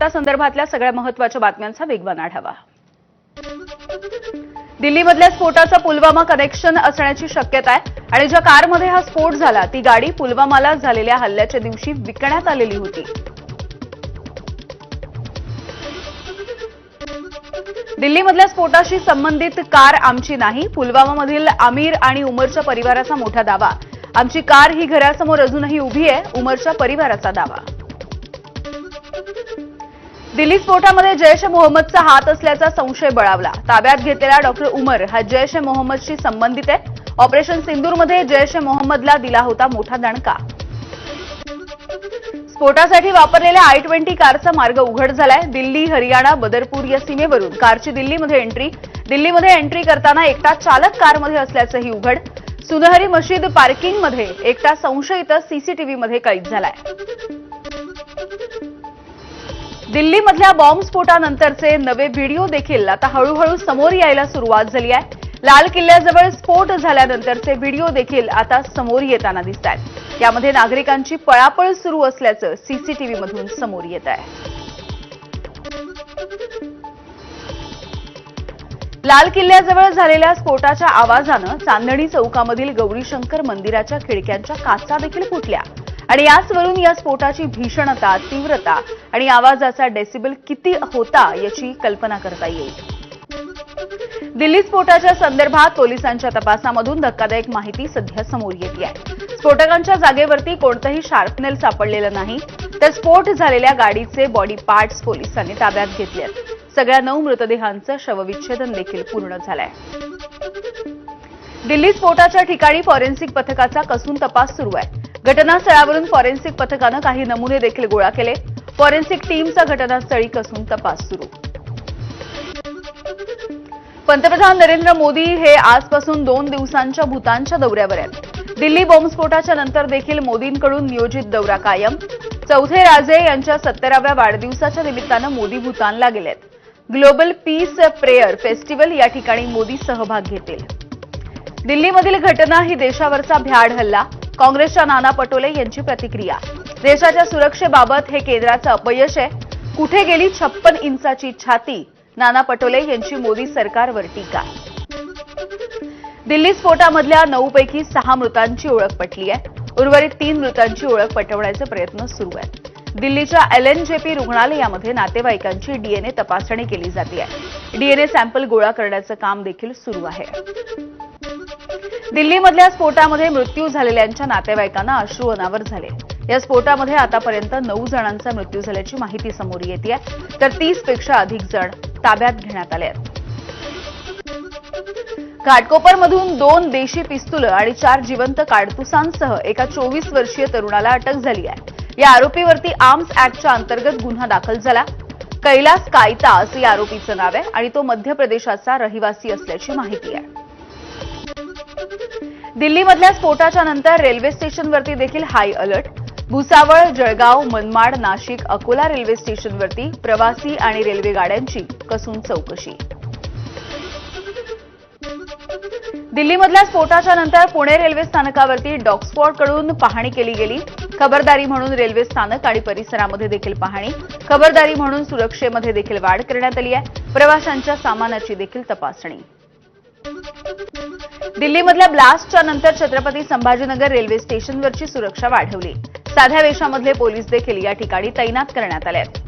स्फोटासंदर्भातल्या सगळ्या महत्त्वाच्या बातम्यांचा वेगवान आढावा। दिल्लीमधल्या स्फोटाचं पुलवामा कनेक्शन असण्याची शक्यता आहे आणि ज्या कारमध्ये हा स्फोट झाला ती गाडी पुलवामाला झालेल्या हल्ल्याच्या दिवशी विकण्यात आलेली होती। दिल्लीमधल्या स्फोटाशी संबंधित कार आमची नाही, पुलवामामधील आमिर आणि उमरच्या परिवाराचा मोठा दावा। आमची कार ही घरासमोर अजूनही उभी आहे, उमरच्या परिवाराचा दावा। दिल्ली स्फोटामध्ये जैश ए मोहम्मदचा हात असल्याचा संशय बळावला। ताब्यात घेतलेला डॉक्टर उमर हा जैश ए मोहम्मदशी संबंधित आहे। ऑपरेशन सिंदूरमध्ये जैश ए मोहम्मदला दिला होता मोठा दणका। स्फोटासाठी वापरलेल्या I-20 कारचा मार्ग उघड झालाय। दिल्ली हरियाणा बदरपूर या सीमेवरून कारची दिल्लीमध्ये एंट्री करताना एकटा चालक कारमध्ये असल्याचंही उघड। सुनहरी मशीद पार्किंगमध्ये एकटा संशयित सीसीटीव्हीमध्ये कैद झालाय। दिल्लीमधल्या बॉम्बस्फोटानंतरचे नवे व्हिडिओ देखील आता हळूहळू समोर यायला सुरुवात झाली आहे। लाल किल्ल्याजवळ स्फोट झाल्यानंतरचे व्हिडिओ देखील आता समोर येताना दिसतात। यामध्ये नागरिकांची पळापळ सुरू असल्याचं सीसीटीव्हीमधून समोर येत आहे। लाल किल्ल्याजवळ झालेल्या स्फोटाच्या आवाजानं चांदणी चौकामधील गौरीशंकर मंदिराच्या खिडक्यांच्या काचा देखील फुटल्या आणि याचवरून या स्फोटाची भीषणता, तीव्रता आणि आवाजाचा डेसिबल किती होता याची कल्पना करता येईल। दिल्ली स्फोटाच्या संदर्भात पोलिसांच्या तपासामधून धक्कादायक माहिती सध्या समोर येते आहे। स्फोटकांच्या जागेवरती कोणतंही शार्पनेल सापडलेलं नाही, तर स्फोट झालेल्या गाडीचे बॉडी पार्ट्स पोलिसांनी ताब्यात घेतले आहेत। सगळ्या 9 मृतदेहांचं शवविच्छेदन देखील पूर्ण झालंय। दिल्ली स्फोटाच्या ठिकाणी फॉरेन्सिक पथकाचा कसून तपास सुरू आहे। घटनास्थळावरून फॉरेन्सिक पथकानं काही नमुने देखील गोळा केले। फॉरेन्सिक टीमचा घटनास्थळी कसून तपास सुरू। पंतप्रधान नरेंद्र मोदी हे आजपासून 2 दिवसांच्या भूतानच्या दौऱ्यावर आहेत। दिल्ली बॉम्बस्फोटाच्या नंतर देखील मोदींकडून नियोजित दौरा कायम। चौथे राजे यांच्या 70व्या वाढदिवसाच्या निमित्तानं मोदी भूतानला गेलेत। ग्लोबल पीस प्रेयर फेस्टिवल या ठिकाणी मोदी सहभाग घेतील। दिल्लीमधील घटना ही देशावरचा भ्याड हल्ला। काँग्रेसच्या नाना पटोले यांची प्रतिक्रिया। देशाच्या सुरक्षेबाबत हे केंद्राचं अपयश आहे। कुठे गेली 56 इंचाची छाती? नाना पटोले यांची मोदी सरकारवर टीका। दिल्ली स्फोटामधल्या 9 पैकी 6 मृतांची ओळख पटली आहे। उर्वरित 3 मृतांची ओळख पटवण्याचे प्रयत्न सुरू आहेत। दिल्लीच्या LNJP रुग्णालयामध्ये नातेवाईकांची DNA तपासणी केली जाते आहे। DNA सॅम्पल गोळा करण्याचं काम देखील सुरू आहे। दिल्लीमधल्या स्फोटामध्ये मृत्यू झालेल्यांच्या नातेवाईकांना अश्रू अनावर झाले। या स्फोटामध्ये आतापर्यंत 9 जणांचा मृत्यू झाल्याची माहिती समोर येते आहे, तर 30 पेक्षा अधिक जण ताब्यात घेण्यात आले आहेत। घाटकोपरमधून 2 देशी पिस्तूल आणि 4 जिवंत काडतुसांसह एका 24 वर्षीय तरुणाला अटक झाली आहे। या आरोपीवरती आर्म्स ऍक्टच्या अंतर्गत गुन्हा दाखल झाला। कैलास कायता असं या आरोपीचं नाव आहे आणि तो मध्य प्रदेशाचा रहिवासी असल्याची माहिती आहे। दिल्लीमधल्या स्फोटाच्या नंतर रेल्वे स्टेशनवरती देखील high alert. Bhusawal, Jalgaon, Manmad, Nashik, Akola railway स्टेशनवरती प्रवासी आणि रेल्वे गाड्यांची कसून चौकशी। दिल्लीमधल्या स्फोटाच्या नंतर पुणे रेल्वे स्थानकावरती डॉग स्क्वॉडकडून पाहणी केली गेली। खबरदारी म्हणून रेल्वे स्थानक आणि परिसरामध्ये देखील पाहणी। खबरदारी म्हणून सुरक्षेमध्ये देखील वाढ करण्यात आली आहे। प्रवाशांच्या सामानाची देखील तपासणी। दिल्लीमधल्या ब्लास्टच्या नंतर छत्रपती संभाजीनगर रेल्वे स्टेशनवरची सुरक्षा वाढवली। साध्या वेशामधले पोलीस देखील या ठिकाणी तैनात करण्यात आले आहेत।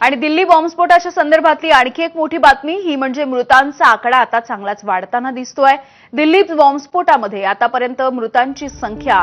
आणि दिल्ली बॉम्बस्फोटाच्या संदर्भातली आणखी एक मोठी बातमी ही म्हणजे मृतांचा आकडा आता चांगलाच वाढताना दिसतोय। दिल्ली बॉम्बस्फोटामध्ये आतापर्यंत मृतांची संख्या